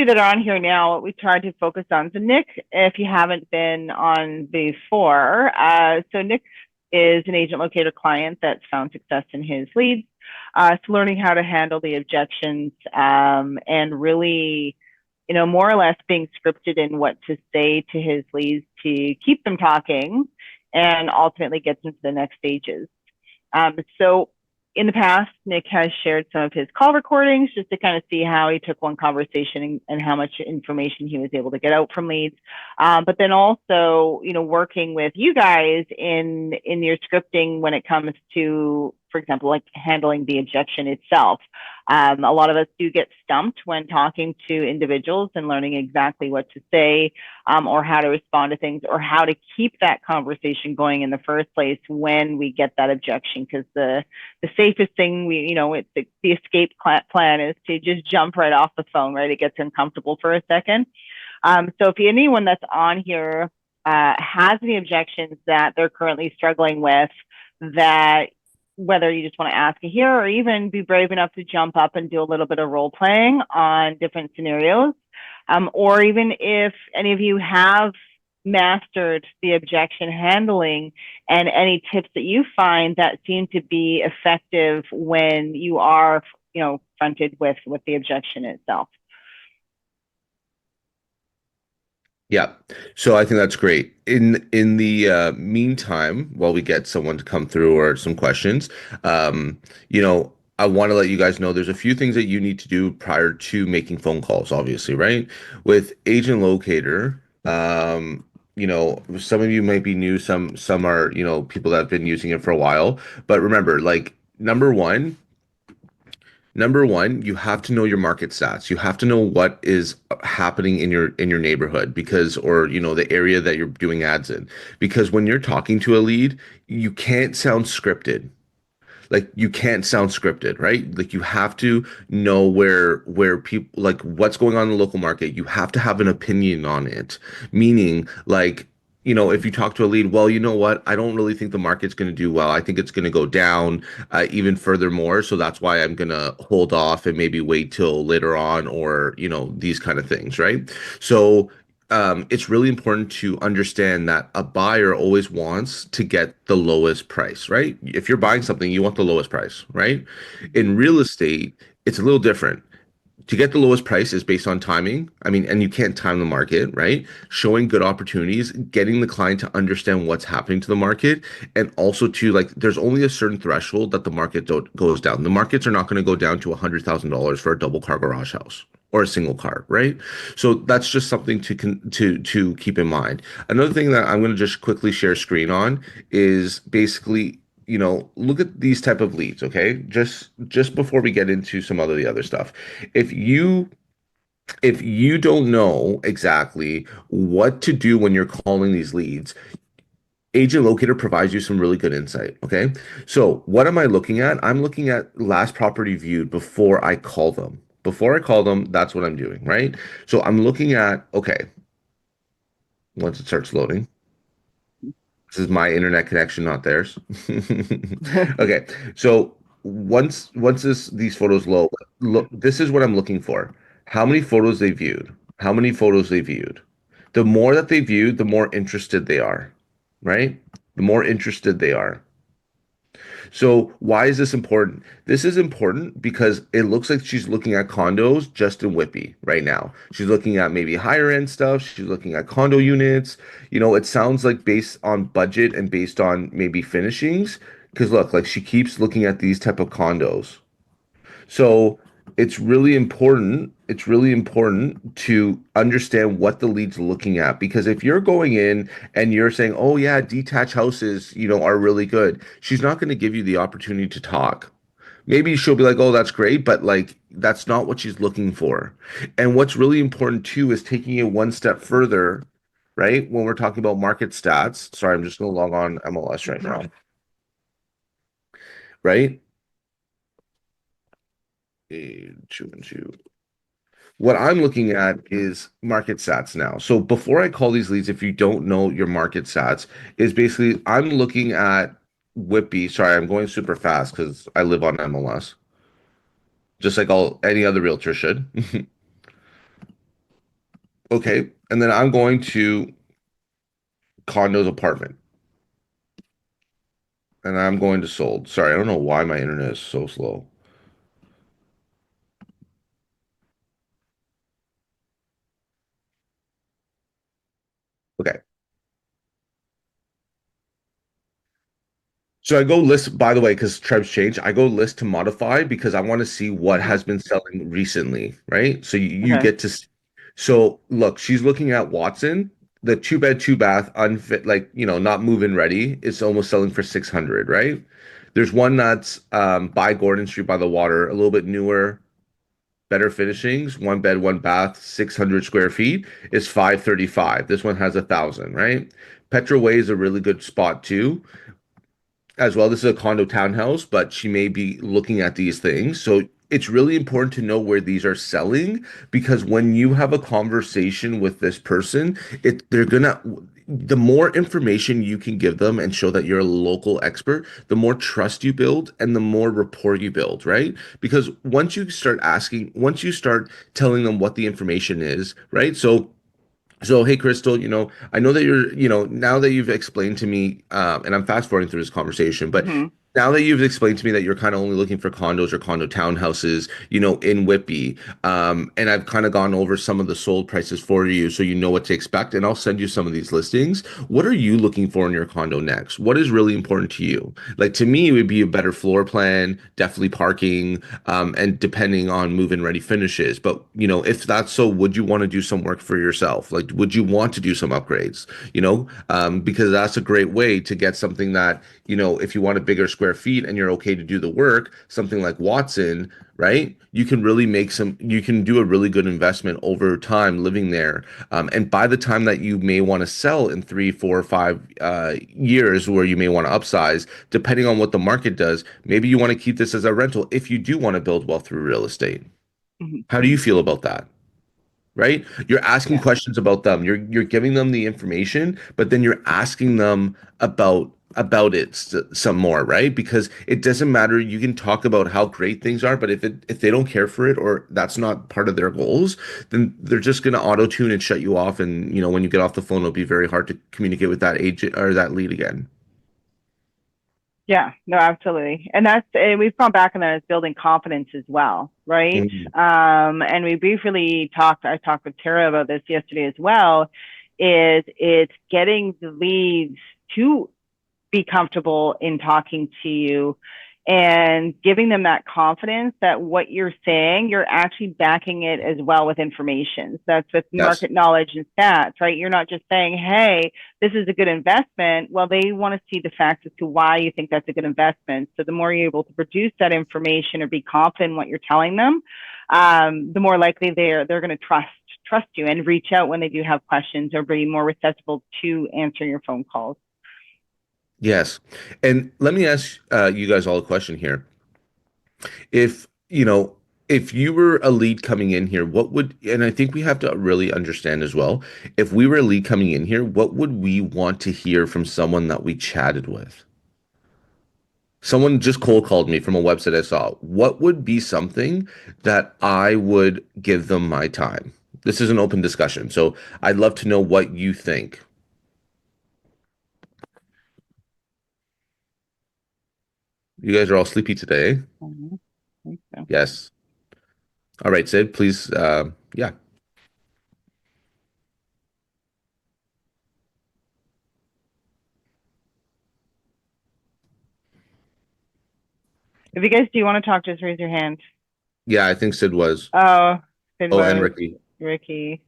you that are on here now, we tried to focus on. So Nick, if you haven't been on before, so Nick is an agent locator client that's found success in his leads. So learning how to handle the objections and really, more or less being scripted in what to say to his leads to keep them talking and ultimately get them to the next stages. So in the past, Nick has shared some of his call recordings just to kind of see how he took one conversation and how much information he was able to get out from leads. But then also, working with you guys in your scripting when it comes to, for example, like handling the objection itself. A lot of us do get stumped when talking to individuals and learning exactly what to say or how to respond to things or how to keep that conversation going in the first place when we get that objection. Because the safest thing it's the escape plan is to just jump right off the phone, right? It gets uncomfortable for a second. So if anyone that's on here has any objections that they're currently struggling with, that whether you just want to ask it here or even be brave enough to jump up and do a little bit of role playing on different scenarios, or even if any of you have mastered the objection handling and any tips that you find that seem to be effective when you are, fronted with the objection itself. Yeah. So I think that's great. In the meantime, while we get someone to come through or some questions, um, I want to let you guys know there's a few things that you need to do prior to making phone calls, obviously, right? With Agent Locator, some of you might be new, some are, people that have been using it for a while. But remember, like number one, you have to know your market stats. You have to know what is happening in your neighborhood because or the area that you're doing ads in. Because when you're talking to a lead, you can't sound scripted. Like you can't sound scripted, right? Like you have to know where people like what's going on in the local market. You have to have an opinion on it. Meaning like if you talk to a lead, well, you know what? I don't really think the market's going to do well. I think it's going to go down even furthermore. So that's why I'm going to hold off and maybe wait till later on or, these kind of things, right? So it's really important to understand that a buyer always wants to get the lowest price, right? If you're buying something, you want the lowest price, right? In real estate, it's a little different. To get the lowest price is based on timing. I mean, and you can't time the market, right? Showing good opportunities, getting the client to understand what's happening to the market, and also to like, there's only a certain threshold that the market goes down. The markets are not going to go down to $100,000 for a double car garage house or a single car, right? So that's just something to keep in mind. Another thing that I'm going to just quickly share screen on is basically look at these type of leads, okay? Just before we get into some of the other stuff. If you if you don't know exactly what to do when you're calling these leads, Agent Locator provides you some really good insight, okay? So, what am I looking at? I'm looking at last property viewed before I call them. Before I call them, that's what I'm doing, right? So, I'm looking at, okay, once it starts loading. This is my internet connection, not theirs. Okay, so once these photos look, this is what I'm looking for. How many photos they viewed? How many photos they viewed? The more that they viewed, the more interested they are, right? The more interested they are. So why is this important? This is important because it looks like she's looking at condos just in Whippy right now. She's looking at maybe higher end stuff. She's looking at condo units. It sounds like based on budget and based on maybe finishings. Because look, like she keeps looking at these type of condos. So it's really important. It's really important to understand what the lead's looking at because if you're going in and you're saying, "Oh yeah, detached houses, are really good," she's not going to give you the opportunity to talk. Maybe she'll be like, "Oh, that's great," but like that's not what she's looking for. And what's really important too is taking it one step further, right? When we're talking about market stats. Sorry, I'm just going to log on MLS right now, right? Two and two. What I'm looking at is market stats now. So before I call these leads, if you don't know your market stats, is basically I'm looking at Whippy. Sorry, I'm going super fast because I live on MLS, just like all any other realtor should. Okay. And then I'm going to condos apartment. And I'm going to sold. Sorry, I don't know why my internet is so slow. Okay. So I go list, by the way, because Treb's changed, I go list to modify because I want to see what Hmm. has been selling recently, right? So you Okay. get to, so look, she's looking at Watson, the two bed, two bath, unfit, like, not move-in ready. It's almost selling for 600, right? There's one that's by Gordon Street by the water, a little bit newer, better finishings, one bed, one bath, 600 square feet is 535. This one has 1,000, right? Petra Way is a really good spot too as well. This is a condo townhouse, but she may be looking at these things. So it's really important to know where these are selling because when you have a conversation with this person, they're gonna the more information you can give them and show that you're a local expert, the more trust you build and the more rapport you build, right? Because once you start telling them what the information is, right? So, hey, Crystal, I know that now that you've explained to me, and I'm fast forwarding through this conversation, but Hmm. now that you've explained to me that you're kind of only looking for condos or condo townhouses, in Whitby, and I've kind of gone over some of the sold prices for you so you know what to expect, and I'll send you some of these listings. What are you looking for in your condo next? What is really important to you? Like to me, it would be a better floor plan, definitely parking, and depending on move-in ready finishes. But if that's so, would you want to do some work for yourself? Like, would you want to do some upgrades? Because that's a great way to get something that if you want a bigger square feet and you're okay to do the work, something like Watson, right? You can do a really good investment over time living there. And by the time that you may want to sell in 3, 4, 5 years, where you may want to upsize, depending on what the market does, maybe you want to keep this as a rental if you do want to build wealth through real estate. Hmm. How do you feel about that? Right? You're asking Yeah. questions about them. You're giving them the information, but then you're asking them about it some more, right? Because it doesn't matter. You can talk about how great things are, but if they don't care for it or that's not part of their goals, then they're just going to auto tune and shut you off. And when you get off the phone, it'll be very hard to communicate with that agent or that lead again. Yeah, no, absolutely. And we've gone back on that as building confidence as well, right? Mhm. And we briefly I talked with Tara about this yesterday as well, is it's getting the leads to be comfortable in talking to you and giving them that confidence that what you're saying, you're actually backing it as well with information. So that's with Yes. market knowledge and stats, right? You're not just saying, hey, this is a good investment. Well, they want to see the facts as to why you think that's a good investment. So the more you're able to produce that information or be confident in what you're telling them, the more likely they're going to trust you and reach out when they do have questions or be more receptive to answering your phone calls. Yes. And let me ask you guys all a question here. If, if you were a lead coming in here, and I think we have to really understand as well, if we were a lead coming in here, what would we want to hear from someone that we chatted with? Someone just cold called me from a website I saw. What would be something that I would give them my time? This is an open discussion. So I'd love to know what you think. You guys are all sleepy today. I think so. Yes. All right, Sid, please. Yeah. If you guys do want to talk, just raise your hand. Yeah, I think Sid was. Oh, it Oh, and was Ricky. Ricky.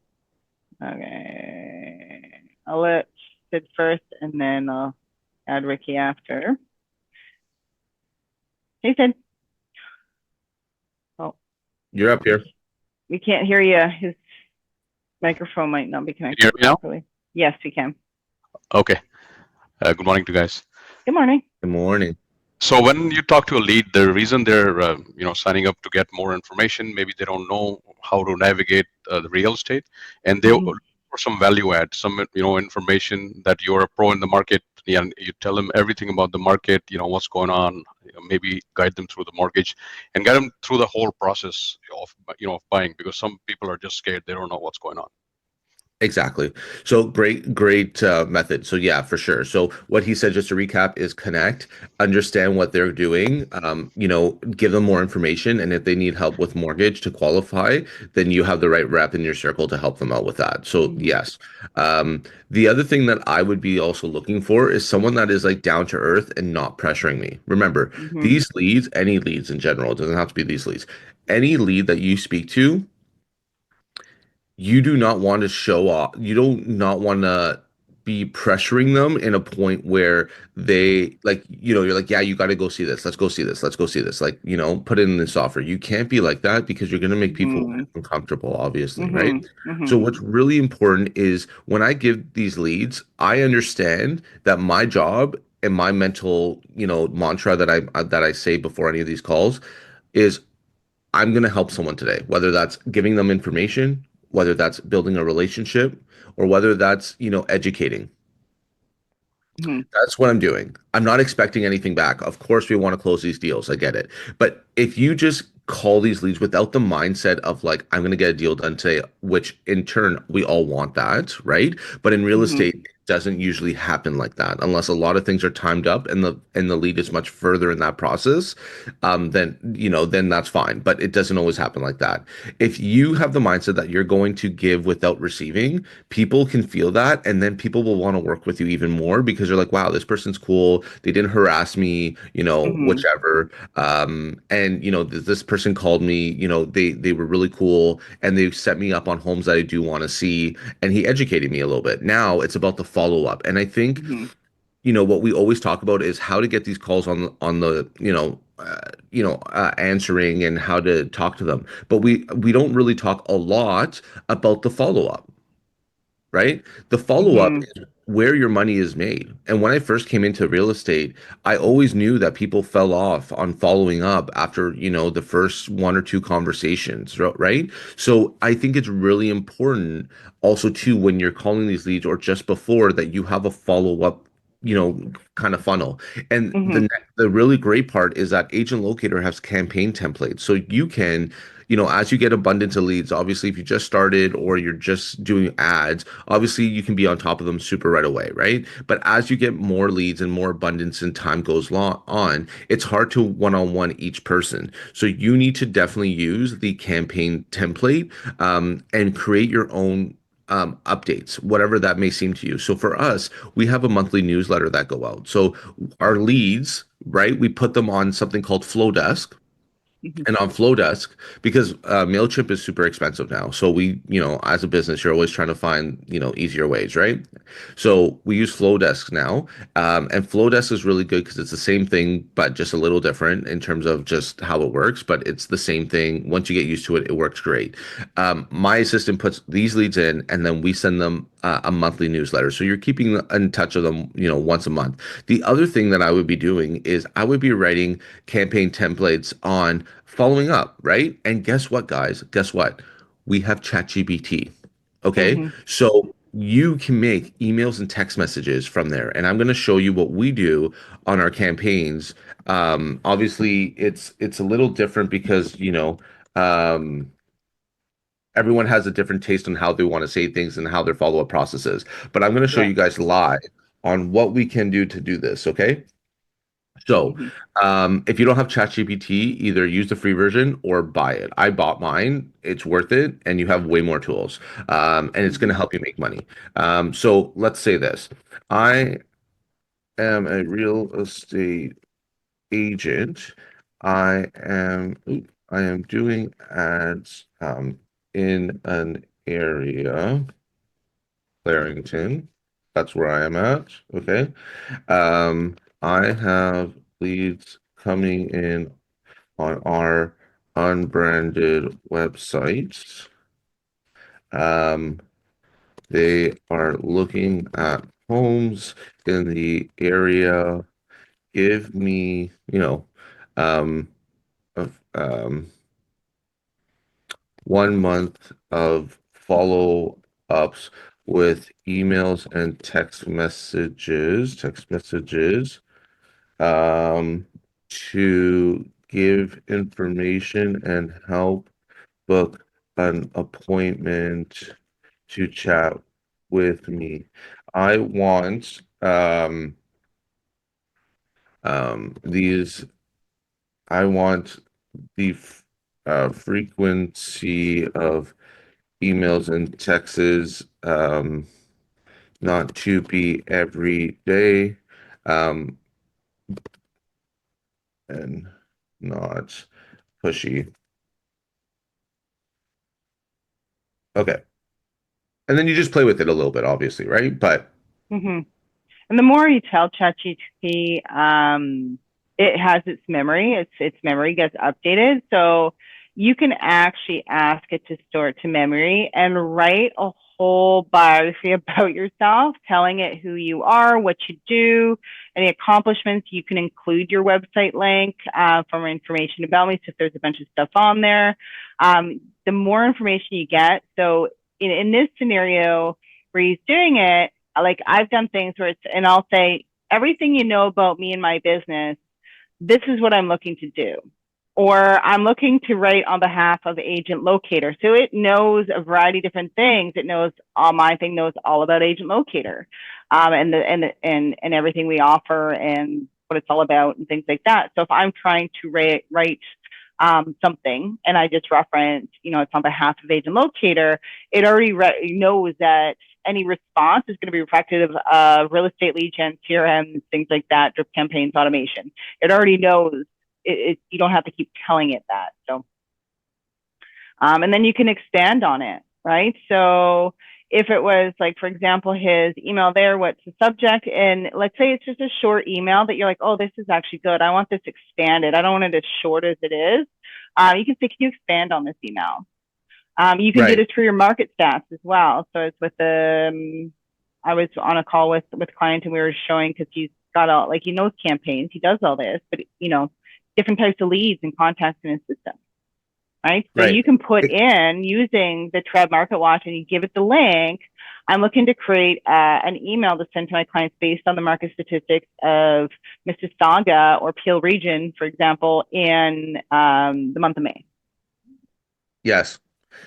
Okay. I'll let Sid first and then I'll add Ricky after. Hey, Sid. Oh, You're up we, here. we can't hear you. His microphone might not be Can you hear connected me now? properly. Yes, we can. Okay. Good morning to you guys. Good morning. Good morning. So when you talk to a lead, the reason they're signing up to get more information, maybe they don't know how to navigate the real estate, and they Mm-hmm. look for some value add, some information that you're a pro in the market. And you tell them everything about the market, what's going on. Maybe guide them through the mortgage, and guide them through the whole process of of buying, because some people are just scared; they don't know what's going on. Exactly. So great method. So yeah, for sure. So what he said, just to recap, is connect, understand what they're doing, give them more information, and if they need help with mortgage to qualify, then you have the right rep in your circle to help them out with that. So Mm-hmm. yes. The other thing that I would be also looking for is someone that is like down to earth and not pressuring me. Remember, Mm-hmm. these leads, any leads in general, it doesn't have to be these leads. Any lead that you speak to, you do not want to show off. You don't not want to be pressuring them in a point where they like, you're like, yeah, you got to go see this. Let's go see this. Let's go see this. Like, put it in this offer. You can't be like that because you're going to make people Mm-hmm. uncomfortable, obviously, right? Mm-hmm. So Mm-hmm. what's really important is when I give these leads, I understand that my job and my mental, mantra that I say before any of these calls is I'm going to help someone today, whether that's giving them information, whether that's building a relationship, or whether that's, educating. Mm-hmm. That's what I'm doing. I'm not expecting anything back. Of course, we want to close these deals. I get it. But if you just call these leads without the mindset of like, I'm going to get a deal done today, which in turn, we all want that, right? But in real Mm-hmm. estate, it doesn't usually happen like that unless a lot of things are timed up and the lead is much further in that process. Then that's fine. But it doesn't always happen like that. If you have the mindset that you're going to give without receiving, people can feel that, and then people will want to work with you even more because they're like, wow, this person's cool, they didn't harass me, Mm-hmm. whichever. And this person called me, they were really cool, and they set me up on homes that I do want to see, and he educated me a little bit. Now it's about the follow up, and I think Mm-hmm. what we always talk about is how to get these calls on the answering and how to talk to them, but we don't really talk a lot about the follow up, right? The follow up Mm-hmm. is where your money is made. And when I first came into real estate, I always knew that people fell off on following up after, the first one or two conversations, right? So I think it's really important also too when you're calling these leads or just before that you have a follow up kind of funnel. And Mm-hmm. the really great part is that Agent Locator has campaign templates. So you can, as you get abundance of leads, obviously if you just started or you're just doing ads, obviously you can be on top of them super right away, right? But as you get more leads and more abundance and time goes on, it's hard to one-on-one each person. So you need to definitely use the campaign template and create your own updates, whatever that may seem to you. So for us, we have a monthly newsletter that go out. So our leads, right, we put them on something called Flowdesk, Mm-hmm. and on Flowdesk, because Mailchimp is super expensive now. So we, as a business, you're always trying to find, easier ways, right? So we use Flowdesk now. And Flowdesk is really good because it's the same thing, but just a little different in terms of just how it works. But it's the same thing. Once you get used to it, it works great. My assistant puts these leads in, and then we send them a monthly newsletter. So you're keeping in touch with them, once a month. The other thing that I would be doing is I would be writing campaign templates on following up, right? And guess what, guys? Guess what? We have ChatGPT. Okay. Mm-hmm. So you can make emails and text messages from there. And I'm going to show you what we do on our campaigns. Obviously it's a little different because, um, everyone has a different taste on how they want to say things and how their follow-up process is. But I'm going to show Yeah. you guys live on what we can do to do this. Okay. So, Mm-hmm. if you don't have ChatGPT, either use the free version or buy it. I bought mine. It's worth it, and you have way more tools, and it's going Mm-hmm. to help you make money. So let's say this: I am a real estate agent. I am doing ads in an area, Clarington. That's where I am at. Okay. I have leads coming in on our unbranded website. Um, they are looking at homes in the area. Give me, um, of, 1 month of follow ups with emails and text messages, um, to give information and help book an appointment to chat with me. I want these I want the frequency of emails and texts not to be every day um and not pushy. Okay. And then you just play with it a little bit, obviously, right? But Mm-hmm. And the more you tell ChatGPT, it has its memory. Its memory gets updated, so you can actually ask it to store it to memory and write a whole biography about yourself, telling it who you are, what you do, any accomplishments. You can include your website link for more information about me. So if there's a bunch of stuff on there, the more information you get. So in this scenario where he's doing it, like I've done things where it's, and I'll say, everything you know about me and my business, this is what I'm looking to do. Or I'm looking to write on behalf of Agent Locator. So it knows a variety of different things. It knows all my thing knows all about Agent Locator, and everything we offer and what it's all about and things like that. So if I'm trying to write something and I just reference, it's on behalf of Agent Locator, it already knows that any response is going to be reflective of real estate lead gen, CRM, things like that, drip campaigns, automation. It already knows. You don't have to keep telling it that. So, and then you can expand on it, right? So if it was like, for example, his email there, what's the subject? And let's say it's just a short email that you're like, oh, this is actually good. I want this expanded. I don't want it as short as it is. You can say, can you expand on this email? You can do right. this for your market stats as well. So it's with I was on a call with a client and we were showing, because he's got all, like, he knows campaigns, he does all this, but different types of leads and contacts in his system, right? So Right. you can put in using the Trev Market Watch and you give it the link. I'm looking to create an email to send to my clients based on the market statistics of Mississauga or Peel region, for example, in the month of May. Yes.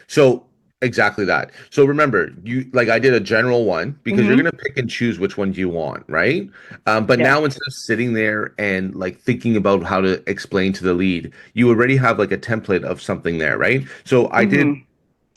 So exactly that. So remember, you like I did a general one because you're Mm-hmm. gonna pick and choose which ones you want, right? But Yeah. now instead of sitting there and like thinking about how to explain to the lead, you already have like a template of something there, right? So I did Mm-hmm.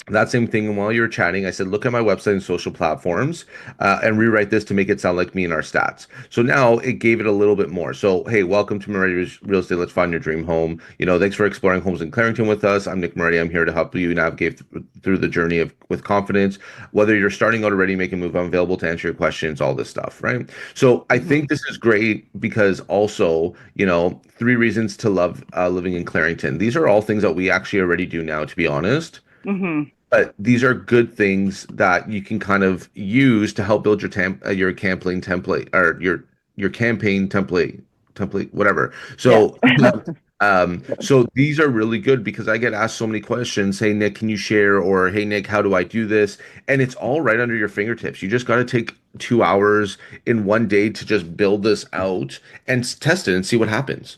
that same thing. And while you were chatting, I said, look at my website and social platforms and rewrite this to make it sound like me and our stats. So now it gave it a little bit more. So, hey, welcome to Moretti Real Estate. Let's find your dream home. Thanks for exploring homes in Clarington with us. I'm Nick Moretti. I'm here to help you navigate through the journey of with confidence. Whether you're starting out already, make a move, I'm available to answer your questions, all this stuff, right? So I Mm-hmm. think this is great because also, 3 reasons to love living in Clarington. These are all things that we actually already do now, to be honest. Mm-hmm. But these are good things that you can kind of use to help build your campaign template or your campaign template, whatever. Yeah. So these are really good because I get asked so many questions. Hey Nick, can you share? Or hey Nick, how do I do this? And it's all right under your fingertips. You just got to take 2 hours in one day to just build this out and test it and see what happens.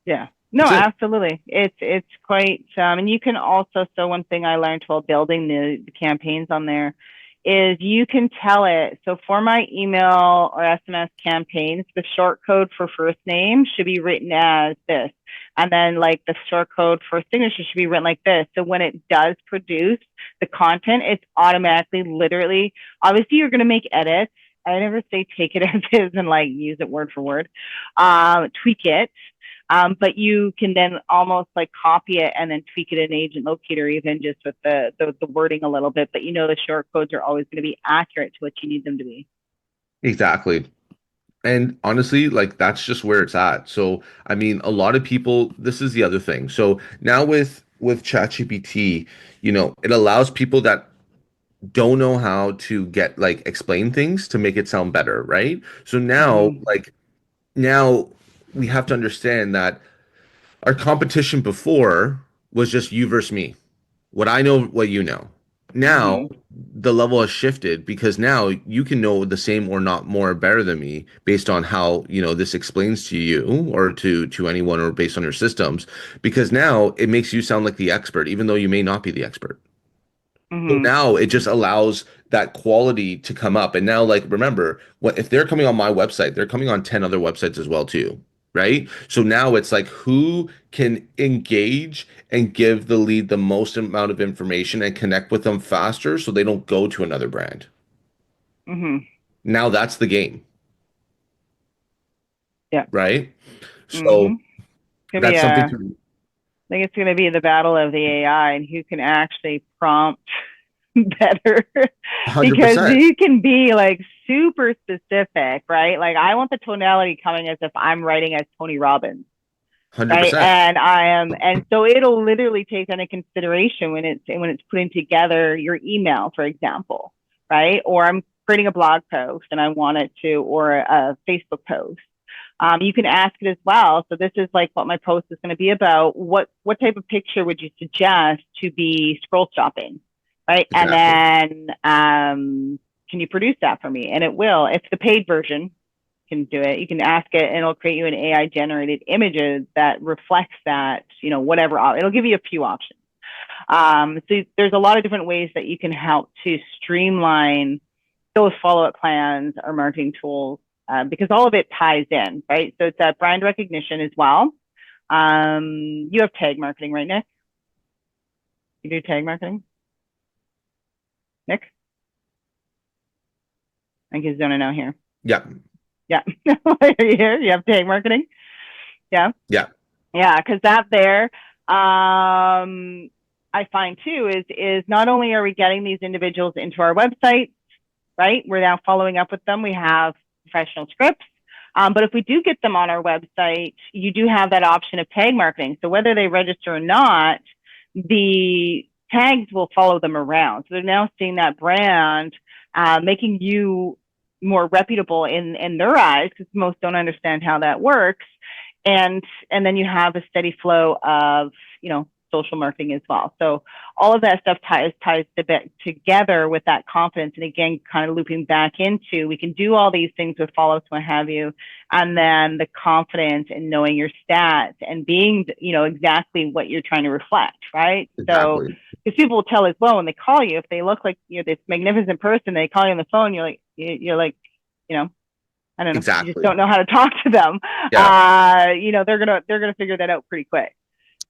Yeah. No, That's it. absolutely. It's quite and you can also, so one thing I learned while building the campaigns on there is you can tell it, so for my email or SMS campaigns, the short code for first name should be written as this. And then like the short code for signature should be written like this. So when it does produce the content, it's automatically, literally, obviously you're going to make edits. I never say take it as is and like use it word for word. Tweak it, but you can then almost like copy it and then tweak it in Agent Locator, even just with the wording a little bit. But the short codes are always going to be accurate to what you need them to be. Exactly. And honestly, like that's just where it's at. So, I mean, a lot of people, this is the other thing. So now with ChatGPT, it allows people that don't know how to get like explain things to make it sound better, right? So now, Mm-hmm. now we have to understand that our competition before was just you versus me. What I know, what you know. Now Mm-hmm. the level has shifted because now you can know the same or not more better than me based on how, this explains to you or to anyone or based on your systems because now it makes you sound like the expert even though you may not be the expert. So Mm-hmm. now it just allows that quality to come up. And now, like, remember, if they're coming on my website, they're coming on 10 other websites as well too, right? So now it's like who can engage and give the lead the most amount of information and connect with them faster so they don't go to another brand. Mm-hmm. Now that's the game, Yeah. right? Mm-hmm. So Gonna be that's something a, to I think it's going to be the battle of the AI and who can actually prompt better because 100%. you can be like super specific, right? Like I want the tonality coming as if I'm writing as Tony Robbins, right? 100%. And I am, and so it'll literally take that into consideration when it's putting together your email, for example, right? Or I'm creating a blog post and I want it to, or a Facebook post. You can ask it as well. So this is like what my post is going to be about. What type of picture would you suggest to be scroll stopping, right? And Exactly. then can you produce that for me? And it will. If the paid version can do it, you can ask it, and it'll create you an AI generated images that reflects that. Whatever. It'll give you a few options. So there's a lot of different ways that you can help to streamline those follow-up plans or marketing tools because all of it ties in, right? So it's that brand recognition as well. You have tag marketing, right, Nick? You do tag marketing? Nick? I think he's doing it now here. Yeah. Yeah. Are you here? You have tag marketing? Yeah. Yeah. Yeah, because that there, I find too, is not only are we getting these individuals into our website, right? We're now following up with them. We have professional scripts. But if we do get them on our website, you do have that option of tag marketing. So whether they register or not, the tags will follow them around. So they're now seeing that brand, making you more reputable in their eyes, because most don't understand how that works. And then you have a steady flow of, social marketing as well. So all of that stuff ties a bit together with that confidence. And again, kind of looping back into, we can do all these things with follow-ups, what have you, and then the confidence in knowing your stats and being, exactly what you're trying to reflect, right? So, Exactly. because people will tell as well when they call you, if they look like this magnificent person, they call you on the phone, you're like, I don't know, you just Exactly. don't know how to talk to them. Yeah. They're gonna figure that out pretty quick.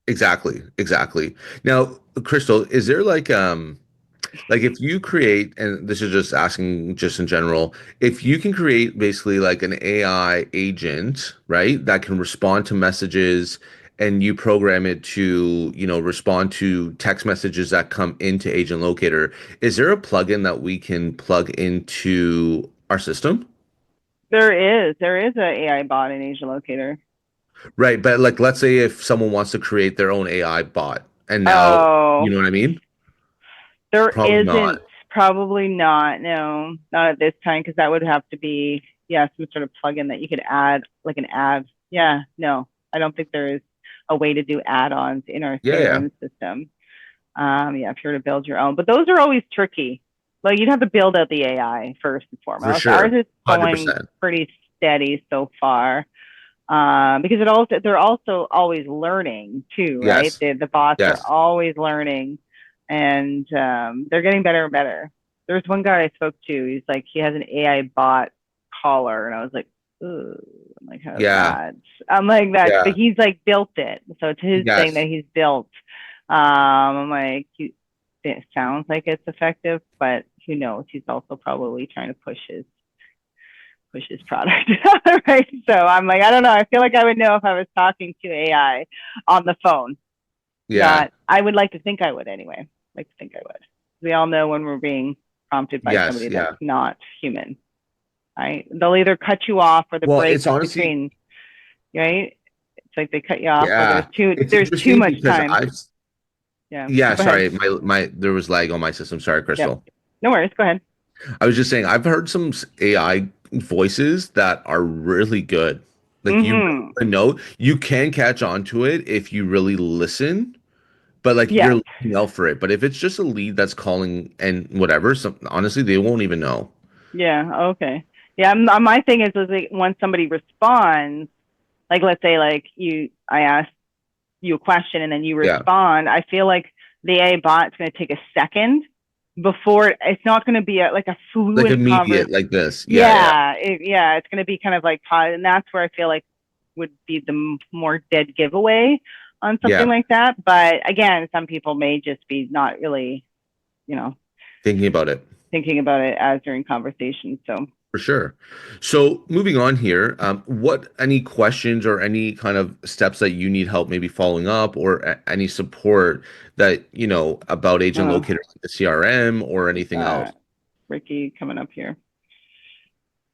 Exactly. Exactly. Now, Crystal, is there like if you create, and this is just asking just in general, if you can create basically like an AI agent, right, that can respond to messages and you program it to, respond to text messages that come into Agent Locator, is there a plugin that we can plug into our system? There is a AI bot in AgentLocator. Right, but like let's say if someone wants to create their own AI bot and now, you Oh, know what I mean? there Probably not. isn't. Probably not. No, not at this time, because that would have to be, yeah, some sort of plugin that you could add, like an ad. Yeah, no, I don't think there is a way to do add-ons in our Yeah, yeah, CRM system. Yeah, if you're to build your own, but those are always tricky. Like you'd have to build out the AI first and for foremost. Ours sure. is going 100%. pretty steady so far. Because they're also always learning too, right? Yes. The bots are Yes. always learning, and they're getting better and better. There's one guy I spoke to. He's like, he has an AI bot caller, and I was like, ooh, I'm like, how's Yeah. that? I'm like that, but Yeah. he's like built it, so it's his thing that Yes. he's built. I'm like, it sounds like it's effective, but who knows? He's also probably trying to push his product. Right. So I'm like, I don't know. I feel like I would know if I was talking to AI on the phone. Yeah. Not, I would like to think I would anyway. Like to think I would. We all know when we're being prompted by Yes. somebody that's Yeah. not human, right? They'll either cut you off or the Well, break it's honestly, between, right? It's like they cut you off or yeah. It's there's too interesting much because time. Yeah. yeah, Go ahead. sorry, there was lag on my system. Sorry, Yep. Crystal. No worries. Go ahead. I was just saying, I've heard some AI voices that are really good. Like you Mm-hmm. know, you can catch on to it if you really listen, but like Yeah. you're looking out for it. But if it's just a lead that's calling and whatever, honestly, they won't even know. Yeah. Okay. Yeah. My thing is like when somebody responds, like let's say like I ask you a question and then you Yeah. respond, I feel like the AI bot's going to take a second before, it's not going to be like a fluent like immediate conversation. like this. Yeah. It's going to be kind of like, and that's where I feel like would be the more dead giveaway on something like that. But again, some people may just be not really, Thinking about it. As during conversation. So For sure. So moving on here, what any questions or any kind of steps that you need help maybe following up or any support that about Agent Locator, like the CRM or anything else? Ricky coming up here.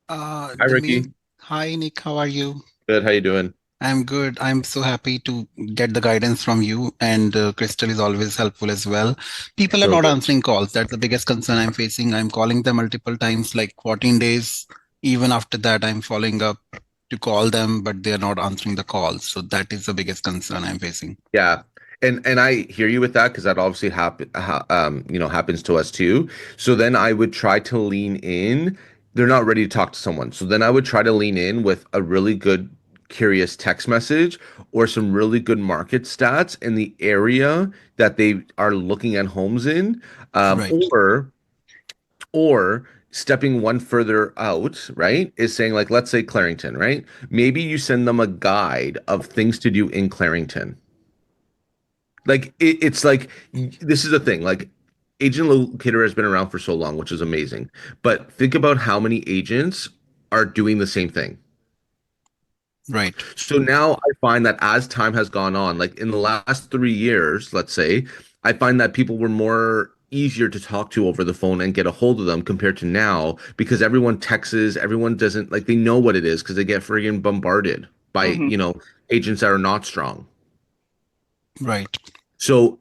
Hi, Ricky. Hi, Nick. How are you? Good. How you doing? I'm good. I'm so happy to get the guidance from you, and Crystal is always helpful as well. People are So not good. answering calls. That's the biggest concern I'm facing. I'm calling them multiple times, like 14 days. Even after that, I'm following up to call them, but they're not answering the calls. So that is the biggest concern I'm facing. Yeah. And I hear you with that because that obviously happens to us too. So then I would try to lean in. They're not ready to talk to someone. So then I would try to lean in with a really good curious text message or some really good market stats in the area that they are looking at homes in. Um, Right. or or stepping one further out, right, is saying like, let's say Clarington, right? Maybe you send them a guide of things to do in Clarington. Like it's like this is the thing. Like Agent Locator has been around for so long, which is amazing. But think about how many agents are doing the same thing. Right. So now I find that as time has gone on, like in the last 3 years, let's say, I find that people were more easier to talk to over the phone and get a hold of them compared to now because everyone texts, everyone doesn't like they know what it is because they get friggin' bombarded by, agents that are not strong. Right. So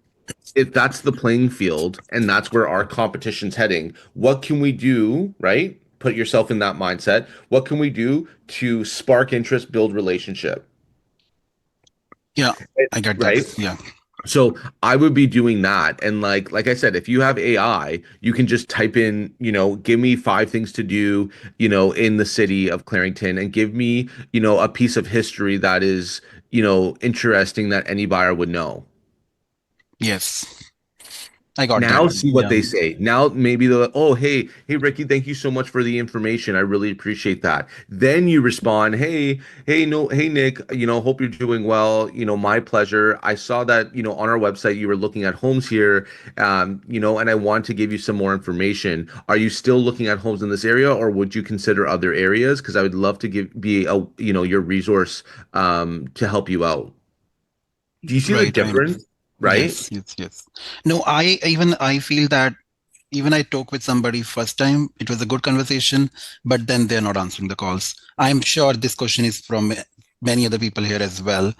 if that's the playing field and that's where our competition's heading, what can we do, right? Put yourself in that mindset. What can we do to spark interest, build relationship? Yeah, I get that. Right? Yeah. So I would be doing that. And like I said, if you have AI, you can just type in, give me 5 things to do, in the city of Clarington and give me, a piece of history that is, interesting that any buyer would know. Yes, I got that. Now see what Yeah. they say. Now maybe they're like, oh, hey, Ricky, thank you so much for the information. I really appreciate that. Then you respond, hey, no, hey, Nick, hope you're doing well. My pleasure. I saw that, on our website you were looking at homes here, and I want to give you some more information. Are you still looking at homes in this area, or would you consider other areas? Because I would love to be your resource to help you out. Do you see the Right. difference? Right? Yes, yes, yes. No, I feel that even I talk with somebody first time, it was a good conversation, but then they're not answering the calls. I'm sure this question is from many other people here as well.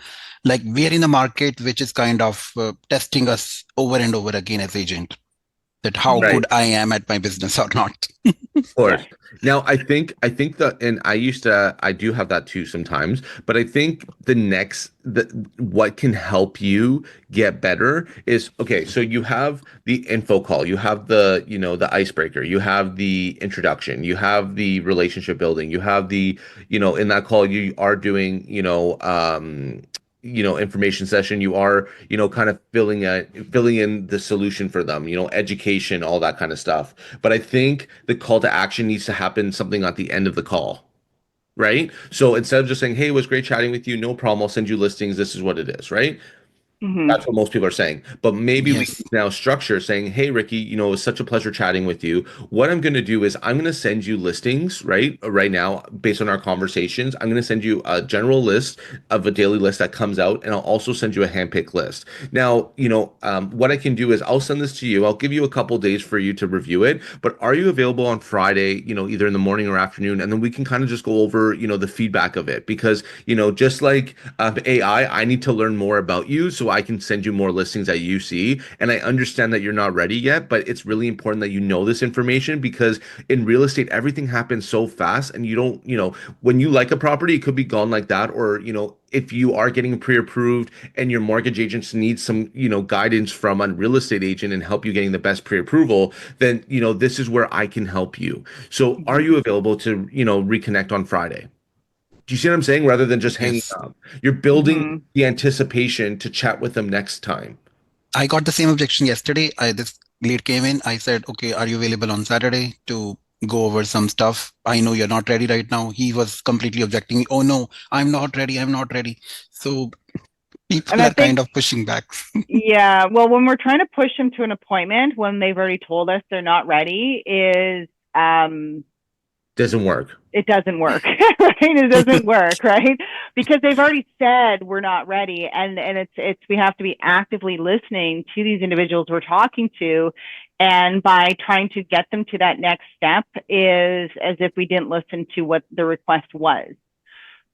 Like we are in a market which is kind of testing us over and over again as agent, that how Right. good I am at my business or not. Of course. Now, I think that, and I do have that too sometimes, but I think what can help you get better is, okay, so you have the info call, you have the icebreaker, you have the introduction, you have the relationship building, you have in that call, you are doing, information session, you are kind of filling in the solution for them, education, all that kind of stuff. But I think the call to action needs to happen something at the end of the call, right? So instead of just saying, hey, it was great chatting with you, no problem, I'll send you listings, this is what it is, right? That's what most people are saying. But maybe we Yes, can now structure saying, hey, Ricky, it was such a pleasure chatting with you. What I'm going to do is I'm going to send you listings, right? Right now, based on our conversations, I'm going to send you a general list of a daily list that comes out, and I'll also send you a handpicked list. Now, what I can do is I'll send this to you. I'll give you a couple days for you to review it. But are you available on Friday, either in the morning or afternoon? And then we can kind of just go over, the feedback of it. Because, just like AI, I need to learn more about you so I can send you more listings that you see. And I understand that you're not ready yet, but it's really important that you know this information because in real estate, everything happens so fast and you don't, when you like a property, it could be gone like that. Or, if you are getting pre-approved and your mortgage agents need some, guidance from a real estate agent and help you getting the best pre-approval, then, this is where I can help you. So are you available to, reconnect on Friday? Do you see what I'm saying? Rather than just hanging yes. up, you're building the anticipation to chat with them next time. I got the same objection yesterday. This lead came in, I said, okay, are you available on Saturday to go over some stuff? I know you're not ready right now. He was completely objecting. Oh no, I'm not ready. I'm not ready. So And people I are kind think, of pushing back. yeah, well, when we're trying to push them to an appointment when they've already told us they're not ready is Doesn't work. it doesn't work, right? It doesn't work, right? Because they've already said we're not ready, and it's we have to be actively listening to these individuals we're talking to, and by trying to get them to that next step is as if we didn't listen to what the request was,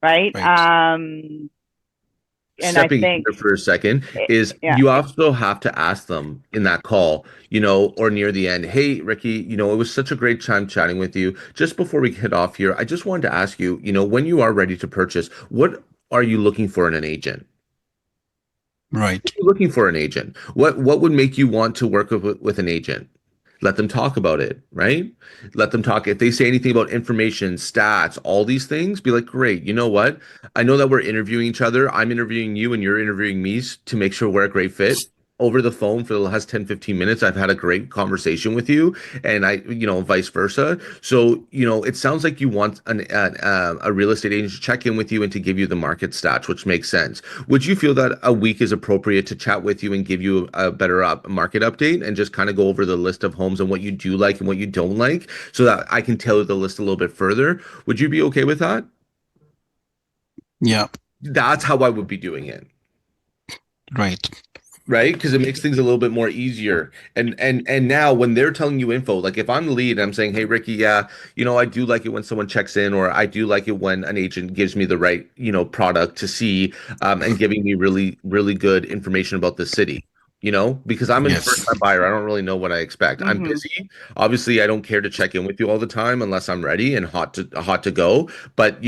right? Right. And I Stepping in think, here for a second is yeah. you also have to ask them in that call, or near the end, hey, Ricky, it was such a great time chatting with you. Just before we head off here, I just wanted to ask you, when you are ready to purchase, what are you looking for in an agent? Right. What are you looking for an agent? What would make you want to work with an agent? Let them talk about it, right? Let them talk. If they say anything about information, stats, all these things, be like, great. You know what? I know that we're interviewing each other. I'm interviewing you and you're interviewing me to make sure we're a great fit. Over the phone for the last 10, 15 minutes, I've had a great conversation with you, and vice versa. So, it sounds like you want a real estate agent to check in with you and to give you the market stats, which makes sense. Would you feel that a week is appropriate to chat with you and give you a better market update and just kind of go over the list of homes and what you do like and what you don't like so that I can tailor the list a little bit further? Would you be okay with that? Yeah. That's how I would be doing it. Right. Right, because it makes things a little bit more easier. And now when they're telling you info, like if I'm the lead, I'm saying, hey Ricky, yeah, I do like it when someone checks in, or I do like it when an agent gives me the right, product to see, and giving me really, really good information about the city. Because I'm a Yes. first-time buyer, I don't really know what I expect. I'm Mm-hmm. busy. Obviously, I don't care to check in with you all the time unless I'm ready and hot to go. But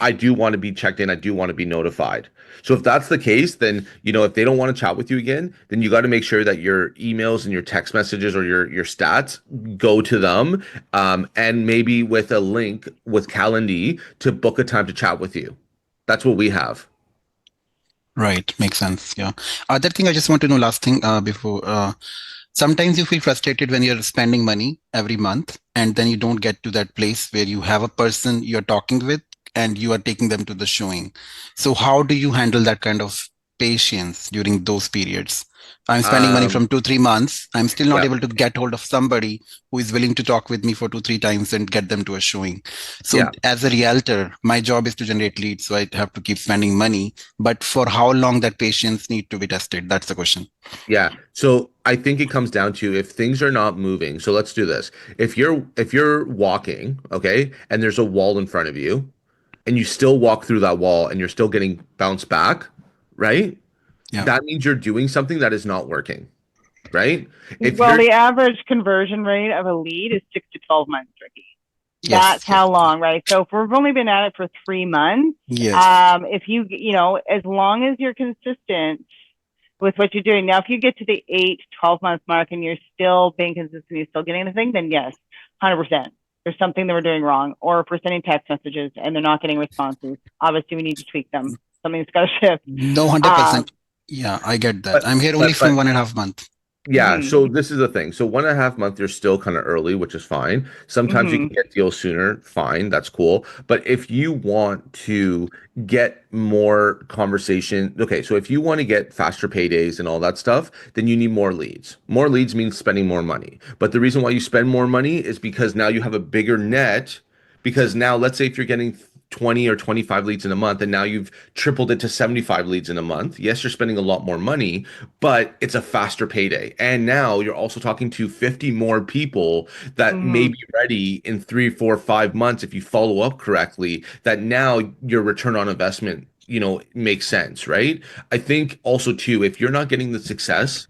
I do want to be checked in. I do want to be notified. So if that's the case, then if they don't want to chat with you again, then you got to make sure that your emails and your text messages or your stats go to them, and maybe with a link with Calendly to book a time to chat with you. That's what we have. Right. Makes sense. Yeah. Other thing I just want to know, last thing, before sometimes you feel frustrated when you're spending money every month and then you don't get to that place where you have a person you're talking with and you are taking them to the showing. So how do you handle that kind of patience during those periods? I'm spending money Um, from 2, 3 months. I'm still not yeah, able to get hold of somebody who is willing to talk with me for 2, 3 times and get them to a showing. So yeah, as a realtor, my job is to generate leads. So I have to keep spending money. But for how long that patience need to be tested? That's the question. yeah. So I think it comes down to if things are not moving. So let's do this. If you're walking, okay, and there's a wall in front of you, and you still walk through that wall and you're still getting bounced back, right? Yeah. That means you're doing something that is not working, right? If Well, you're the average conversion rate of a lead is 6 to 12 months, Ricky. Yes. That's Yes. how long, right? So if we've only been at it for 3 months, Yes. if as long as you're consistent with what you're doing. Now, if you get to the 8, 12 month mark and you're still being consistent, you're still getting the thing, then yes, 100%. There's something that we're doing wrong. Or if we're sending text messages and they're not getting responses, obviously we need to tweak them. Something's got to shift. No, 100%. Yeah, I get that. but I'm here only but from but 1.5 months. yeah, Mm-hmm, so this is the thing. So 1.5 months, you're still kind of early, which is fine. Sometimes you mm-hmm, can get deals sooner, fine, that's cool. But if you want to get more conversation, okay, so if you want to get faster paydays and all that stuff, then you need more leads. More leads means spending more money. But the reason why you spend more money is because now you have a bigger net. Because now, let's say if you're getting 20 or 25 leads in a month, and now you've tripled it to 75 leads in a month. Yes, you're spending a lot more money, but it's a faster payday. And now you're also talking to 50 more people that may mm-hmm. be ready in 3, 4, 5 months if you follow up correctly, that now your return on investment, makes sense, right? I think also too, if you're not getting the success,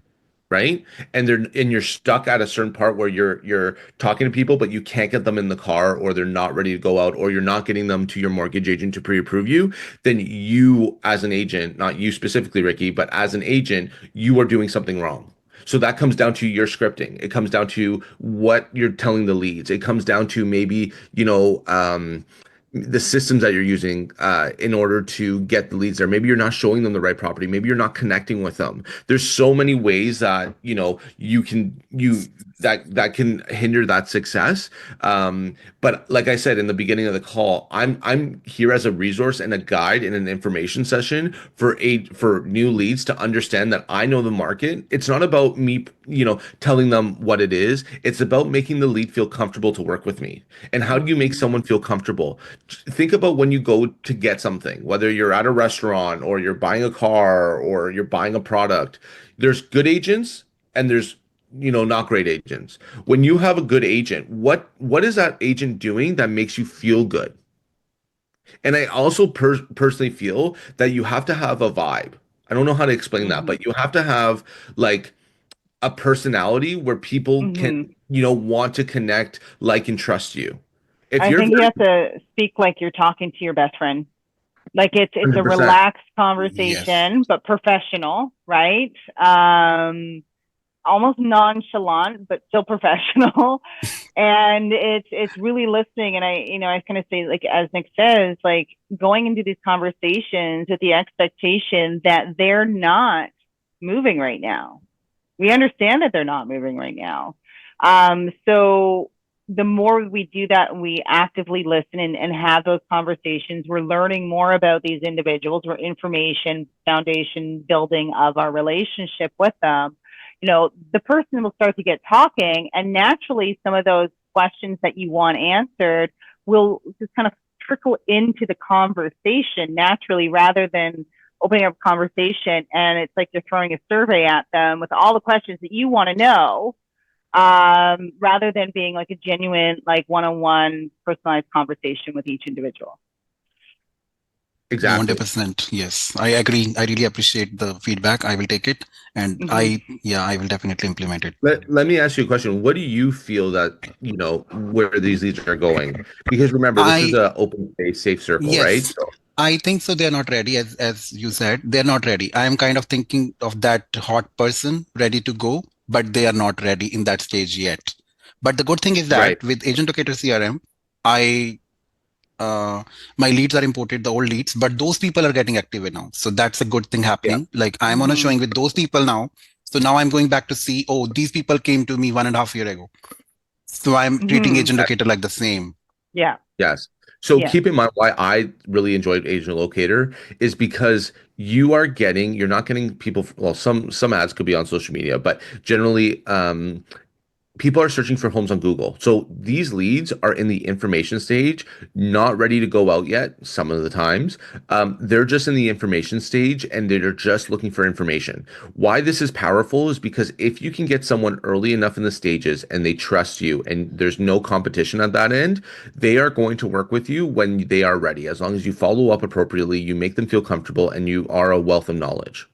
right? And you're stuck at a certain part where you're talking to people, but you can't get them in the car, or they're not ready to go out, or you're not getting them to your mortgage agent to pre-approve you, then you as an agent, not you specifically, Ricky, but as an agent, you are doing something wrong. So that comes down to your scripting. It comes down to what you're telling the leads. It comes down to maybe, the systems that you're using in order to get the leads there. Maybe you're not showing them the right property. Maybe you're not connecting with them. There's so many ways that that can hinder that success. But like I said in the beginning of the call, I'm here as a resource and a guide in an information session for new leads to understand that I know the market. It's not about me, telling them what it is. It's about making the lead feel comfortable to work with me. And how do you make someone feel comfortable? Think about when you go to get something, whether you're at a restaurant or you're buying a car or you're buying a product. There's good agents and there's not great agents. When you have a good agent, what is that agent doing that makes you feel good? And I also personally feel that you have to have a vibe. I don't know how to explain that, but you have to have like a personality where people Mm-hmm. can, want to connect, like, and trust you. If I you're think you have to speak like you're talking to your best friend. Like it's a 100%. relaxed Yes. conversation, but professional, right? Almost nonchalant, but still professional. And it's really listening. And I was gonna say, like as Nick says, like going into these conversations with the expectation that they're not moving right now. We understand that they're not moving right now. So the more we do that and we actively listen and have those conversations, we're learning more about these individuals. We're information foundation building of our relationship with them. The person will start to get talking, and naturally, some of those questions that you want answered will just kind of trickle into the conversation naturally rather than opening up conversation and it's like you're throwing a survey at them with all the questions that you want to know, rather than being like a genuine, like one-on-one personalized conversation with each individual. Exactly. 100%. Yes, I agree. I really appreciate the feedback. I will take it, and I will definitely implement it. Let me ask you a question. What do you feel that, where these leads are going? Because remember, this is I a open space, safe circle, right? Yes, So, I think so. They're not ready, as you said. They're not ready. I am kind of thinking of that hot person ready to go, but they are not ready in that stage yet. But the good thing is right. that with AgentLocator CRM, I my leads are imported, the old leads, but those people are getting active now. So that's a good thing Yeah. happening. Like I'm on a showing with those people now. So now I'm going back to see, oh, these people came to me 1.5 years ago. So I'm treating AgentLocator like the same. Yeah. Yes. So Yeah. keep in mind why I really enjoyed Agent Locator is because you're not getting people, well, some ads could be on social media, but generally, people are searching for homes on Google. So these leads are in the information stage, not ready to go out yet. Some of the times, they're just in the information stage and they're just looking for information. Why this is powerful is because if you can get someone early enough in the stages and they trust you and there's no competition at that end, they are going to work with you when they are ready. As long as you follow up appropriately, you make them feel comfortable and you are a wealth of knowledge.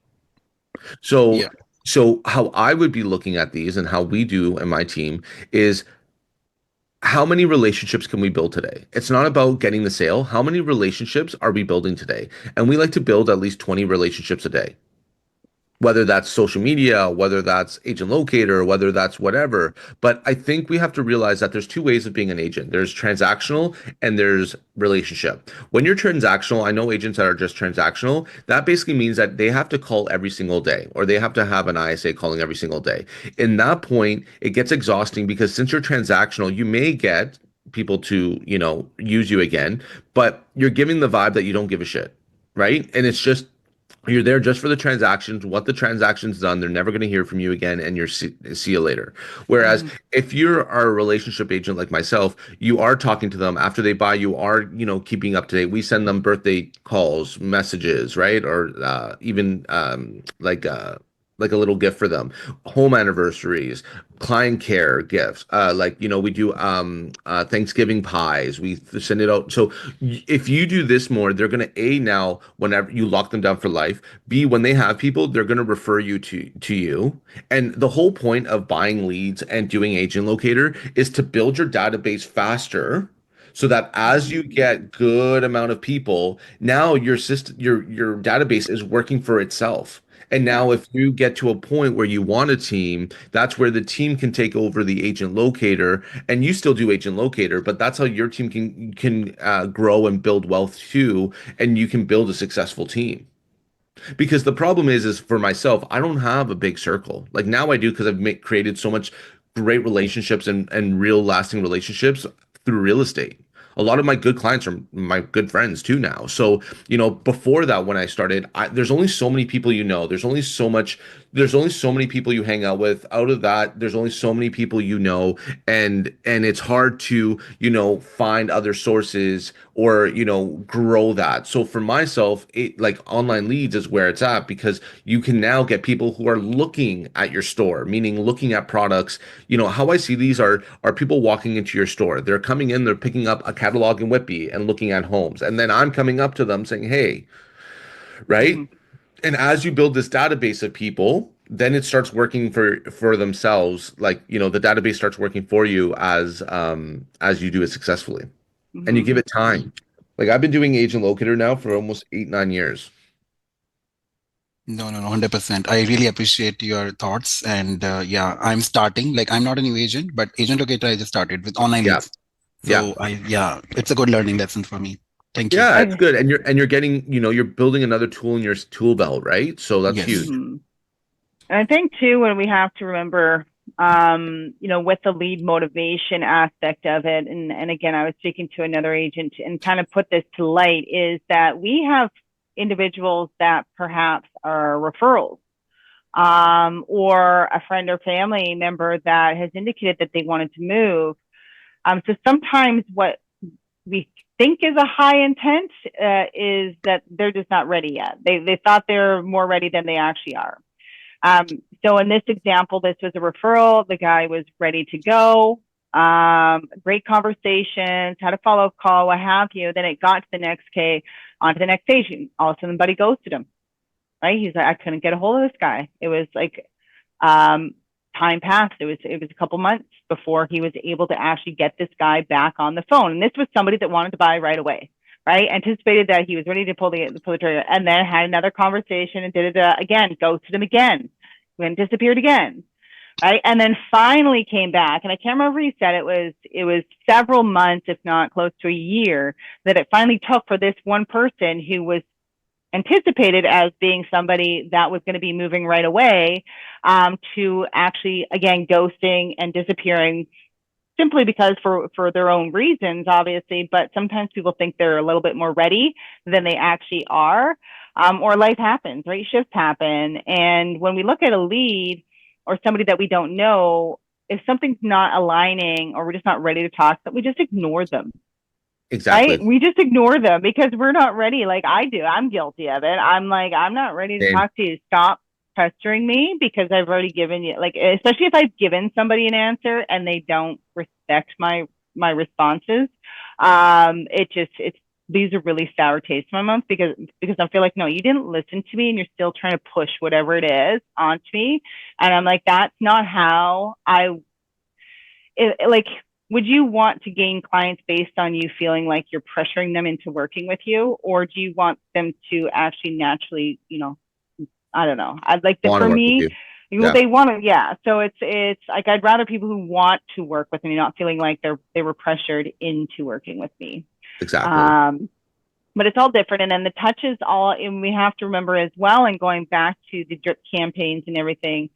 So Yeah. so how I would be looking at these and how we do in my team is how many relationships can we build today? It's not about getting the sale. How many relationships are we building today? And we like to build at least 20 relationships a day, whether that's social media, whether that's agent locator, whether that's whatever. But I think we have to realize that there's two ways of being an agent. There's transactional and there's relationship. When you're transactional, I know agents that are just transactional, that basically means that they have to call every single day or they have to have an ISA calling every single day. In that point, it gets exhausting because since you're transactional, you may get people to, use you again, but you're giving the vibe that you don't give a shit, right? And it's just you're there just for the transactions. What the transaction's done, they're never going to hear from you again, and see you later. Whereas if you're a relationship agent like myself, you are talking to them after they buy. You are, keeping up to date. We send them birthday calls, messages, right, or even like a little gift for them, home anniversaries, client care gifts. We do Thanksgiving pies. We send it out. So if you do this more, they're gonna now whenever you lock them down for life. B, when they have people, they're gonna refer you to you. And the whole point of buying leads and doing agent locator is to build your database faster so that as you get good amount of people, now your system, your database is working for itself. And Yeah. now if you get to a point where you want a team, that's where the team can take over the agent locator, and you still do agent locator, but that's how your team can grow and build wealth too, and you can build a successful team. Because the problem is for myself, I don't have a big circle. Like now I do because created so much great relationships and real lasting relationships through real estate. A lot of my good clients are my good friends too now. So, before that, when I started, there's only so many people there's only so many people you hang out with. Out of that, there's only so many people and it's hard to, find other sources or, grow that. So for myself, like online leads is where it's at because you can now get people who are looking at your store, meaning looking at products. How I see these are people walking into your store. They're coming in, they're picking up a catalog in Whitby and looking at homes. And then I'm coming up to them saying, "Hey," right? Mhm. And as you build this database of people, then it starts working for themselves. Like, the database starts working for you as you do it successfully. And you Mhm. give it time. Like I've been doing Agent Locator now for almost 8, 9 years. No, no, no, 100%. I really appreciate your thoughts. And yeah, I'm starting. Like, I'm not a new agent, but Agent Locator, I just started with online Yeah, leads. yeah, So yeah, it's a good learning lesson for me. Thank you. yeah. It's I, good, and you're getting, you're building another tool in your tool belt, right? So that's Yes. huge. mhm. And I think too, what we have to remember, with the lead motivation aspect of it, and again, I was speaking to another agent and kind of put this to light, is that we have individuals that perhaps are referrals, or a friend or family member that has indicated that they wanted to move. So sometimes what we think is a high intent is that they're just not ready yet. They thought they're more ready than they actually are. So in this example, this was a referral. The guy was ready to go. Great conversations, had a follow-up call, what have you. Then it got to the next K, on to the next stage. And all of a sudden, the buddy ghosted him. Right? He's like, I couldn't get a hold of this guy. It was like time passed. It was a couple months before he was able to actually get this guy back on the phone. And this was somebody that wanted to buy right away. Right, anticipated that he was ready to pull the trigger, and then had another conversation and did it again, ghosted him again, went disappeared again, right, and then finally came back. And I can't remember he said it was several months, if not close to a year, that it finally took for this one person who was anticipated as being somebody that was going to be moving right away, to actually again ghosting and disappearing simply because for their own reasons, obviously, but sometimes people think they're a little bit more ready than they actually are, or life happens, right? Shifts happen. And when we look at a lead or somebody that we don't know, if something's not aligning or we're just not ready to talk, we just ignore them, right? Exactly. We just ignore them because we're not ready. Like I do. I'm guilty of it. I'm like, I'm not ready to Same. talk to you. Stop pestering me because I've already given you, like, especially if I've given somebody an answer and they don't respect my responses. It's these are really sour tastes in my mouth because I feel like, no, you didn't listen to me and you're still trying to push whatever it is onto me. And I'm like, that's not how like, would you want to gain clients based on you feeling like you're pressuring them into working with you, or do you want them to actually naturally, I don't know. I'd like Want to for work with me, you. Yeah, they want to, yeah. So it's like I'd rather people who want to work with me, not feeling like they were pressured into working with me. exactly. But it's all different. And then the touches all, and we have to remember as well, and going back to the drip campaigns and everything,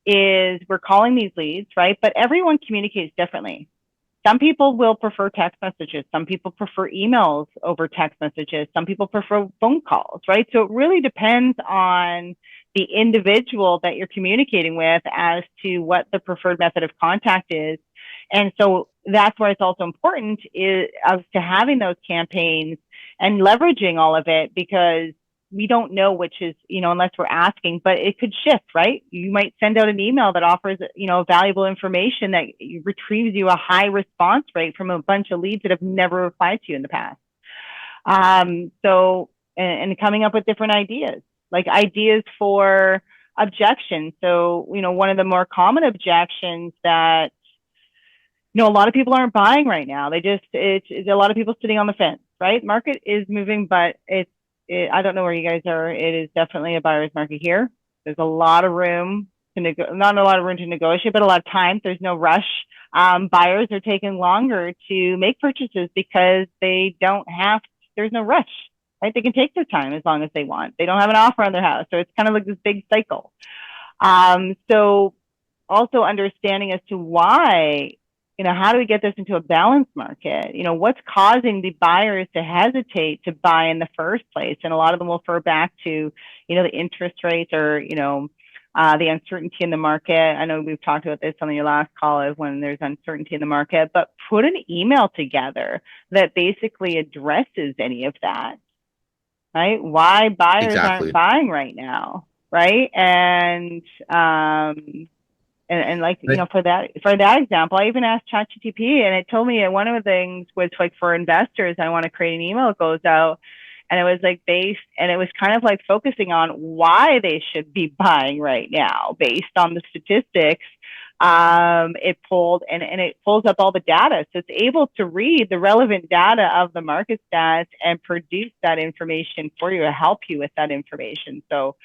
is we're calling these leads, right? But everyone communicates differently. Some people will prefer text messages. Some people prefer emails over text messages. Some people prefer phone calls, right? So it really depends on the individual that you're communicating with as to what the preferred method of contact is. And so that's why it's also important is as to having those campaigns and leveraging all of it, because we don't know which is, unless we're asking, but it could shift, right? You might send out an email that offers, valuable information that retrieves you a high response rate from a bunch of leads that have never replied to you in the past. So, and coming up with different ideas, like ideas for objections. So, one of the more common objections that, a lot of people aren't buying right now. It's a lot of people sitting on the fence, right? Market is moving, but it's I don't know where you guys are. It is definitely a buyer's market here. There's a lot of room to not a lot of room to negotiate, but a lot of time. There's no rush. Buyers are taking longer to make purchases because they don't have, there's no rush, right? They can take their time as long as they want. They don't have an offer on their house. So it's kind of like this big cycle. So also understanding as to why, how do we get this into a balanced market? What's causing the buyers to hesitate to buy in the first place? And a lot of them will refer back to, the interest rates or, the uncertainty in the market. I know we've talked about this on your last call of when there's uncertainty in the market, but put an email together that basically addresses any of that, right? Why buyers aren't buying right now, right? And like, for that example, I even asked ChatGPT and it told me one of the things was like for investors, I want to create an email that goes out and it was like it was kind of like focusing on why they should be buying right now based on the statistics. It pulled and it pulls up all the data. So it's able to read the relevant data of the market stats and produce that information for you to help you with that information. So,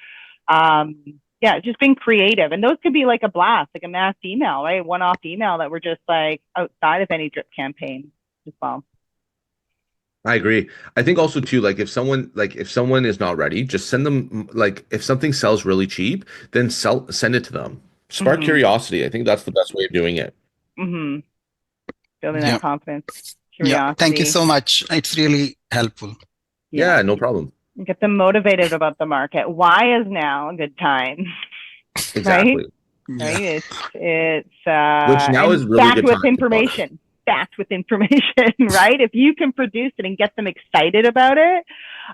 just being creative. And those could be like a blast, like a mass email, right? One-off email that we're just like outside of any drip campaign as well. I agree. I think also too, like if someone is not ready, just send them, like if something sells really cheap, then send it to them. Spark curiosity. I think that's the best way of doing it. Building that confidence. Curiosity. Yeah. Thank you so much. It's really helpful. Yeah, no problem. Get them motivated about the market. Why is now a good time? Exactly. Right? It's which now is really backed good with information. Backed with information, right? If you can produce it and get them excited about it,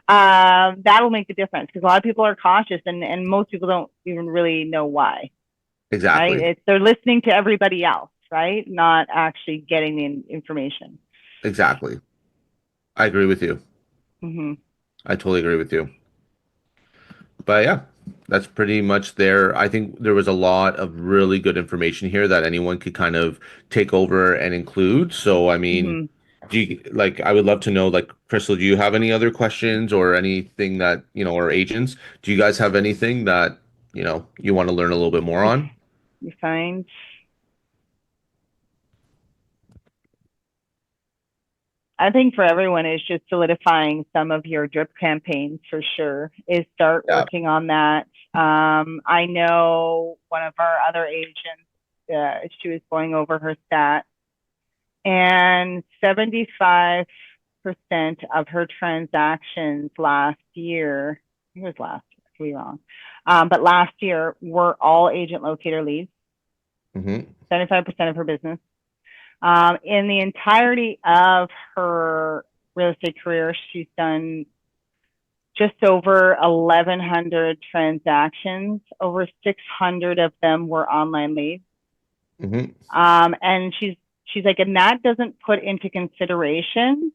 that'll make the difference. Because a lot of people are cautious, and most people don't even really know why. Exactly. Right? They're listening to everybody else, right? Not actually getting the information. Exactly. I agree with you. I totally agree with you. But yeah, that's pretty much there. I think there was a lot of really good information here that anyone could kind of take over and include. So, I mean, I would love to know, like, Crystal, do you have any other questions or anything that, or agents, do you guys have anything that, you want to learn a little bit more on? You find I think for everyone is just solidifying some of your drip campaigns for sure, is start working on that. I know one of our other agents, she was going over her stats and 75% of her transactions last year, it was last year, I could be wrong, but last year were all agent locator leads, 75% of her business. In the entirety of her real estate career, she's done just over 1,100 transactions. Over 600 of them were online leads. And she's like, and that doesn't put into consideration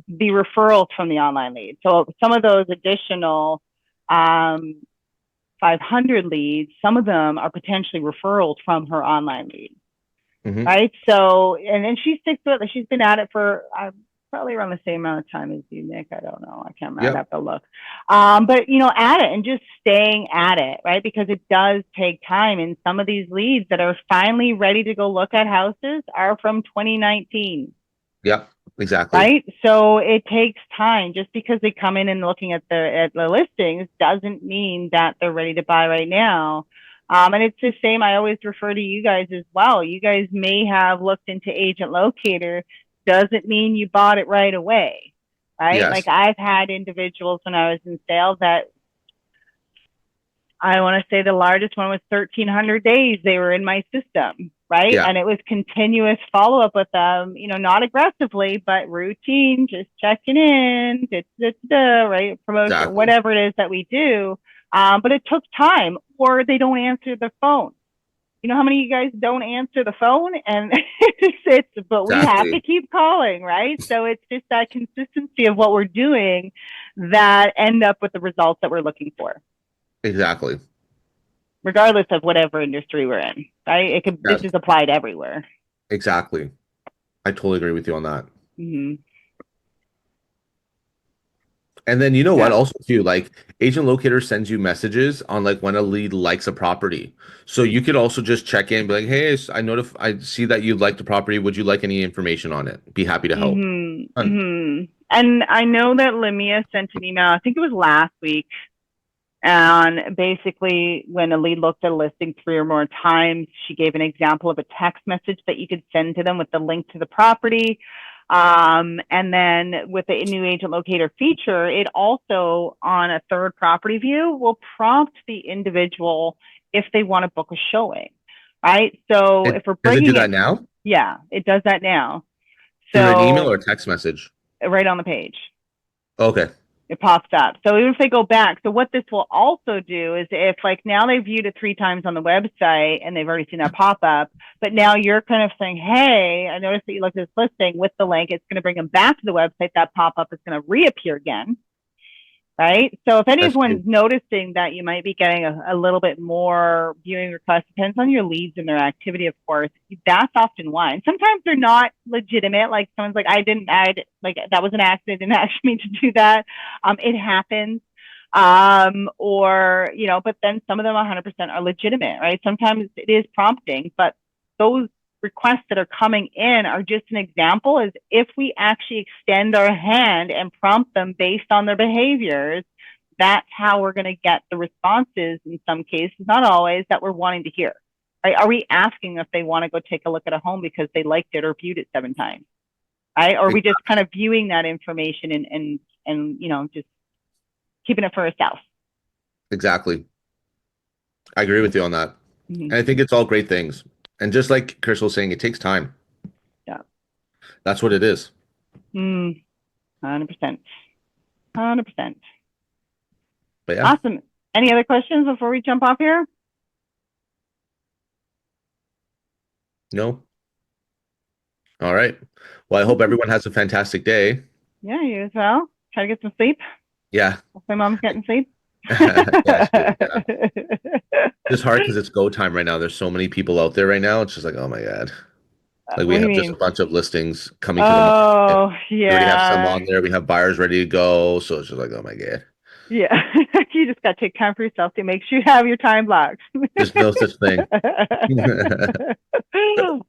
the referrals from the online leads. So some of those additional 500 leads, some of them are potentially referrals from her online leads. Right. So, and then she sticks with it. She's been at it for probably around the same amount of time as you, Nick. I don't know. I can't remember. I'd have to look. But, at it and just staying at it, right? Because it does take time. And some of these leads that are finally ready to go look at houses are from 2019. Yeah, exactly. Right. So it takes time. Just because they come in and looking at the listings doesn't mean that they're ready to buy right now. And it's the same. I always refer to you guys as well. You guys may have looked into Agent Locator. Doesn't mean you bought it right away, right? Yes. Like I've had individuals when I was in sales that I want to say the largest one was 1,300 days they were in my system, right? Yeah. And it was continuous follow-up with them, not aggressively, but routine, just checking in, right? Promotion, whatever it is that we do. But it took time, or they don't answer the phone. You know how many of you guys don't answer the phone? And but we have to keep calling, right? So it's just that consistency of what we're doing that end up with the results that we're looking for. Exactly. Regardless of whatever industry we're in, right? This is applied everywhere. Exactly. I totally agree with you on that. And then you know what? Yeah. Also, too, like Agent Locator sends you messages on like when a lead likes a property. So you could also just check in, be like, "Hey, I see that you like the property. Would you like any information on it? Be happy to help." Done. And I know that Lamia sent an email, I think it was last week, and basically when a lead looked at a listing 3 or more times, she gave an example of a text message that you could send to them with the link to the property. And then with the new Agent Locator feature, it also, on a third property view, will prompt the individual if they want to book a showing, right? So if we're Does it do bringing that now? yeah, it does that now. Through an email So or a text message? right on the page, Okay. it pops up. So even if they go back, so what this will also do is if like now they viewed it 3 times on the website and they've already seen that pop up, but now you're kind of saying, hey, I noticed that you looked at this listing with the link, it's going to bring them back to the website. That pop up is going to reappear again. Right. So if That's anyone's good. noticing that you might be getting a little bit more viewing requests, depends on your leads and their activity, of course. That's often why. And sometimes they're not legitimate. Like someone's like, I didn't add, like that was an accident, didn't actually mean to do that. It happens. Or, you know, but then some of them 100% are legitimate, right? Sometimes it is prompting, but those requests that are coming in are just an example as if we actually extend our hand and prompt them based on their behaviors, that's how we're going to get the responses in some cases, not always, that we're wanting to hear. Right? Are we asking if they want to go take a look at a home because they liked it or viewed it 7 times? Right? Or are we just kind of viewing that information and you know, just keeping it for ourselves? Exactly. I agree with you on that. And I think it's all great things. And just like Chris was saying, it takes time. Yeah. That's what it is. 100%. 100%. But yeah. Awesome. Any other questions before we jump off here? No. All right. Well, I hope everyone has a fantastic day. Yeah, you as well. Try to get some sleep. Yeah. Hopefully mom's getting sleep. Yeah, it's hard because it's go time right now. There's so many people out there right now. It's just like, oh my God. Like we What do have you just a mean? bunch of listings coming to the market. Oh, We already have some yeah. on there. We have buyers ready to go. So it's just like, oh my God. Yeah. You just got to take time for yourself to make sure you have your time blocked. There's no such thing.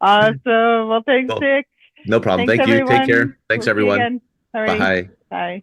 Awesome. Well, thanks, Cool. Dick. No problem. Thanks, Thank you. everyone. Take care. Thanks, We'll see you everyone. again. All right. Bye. Bye.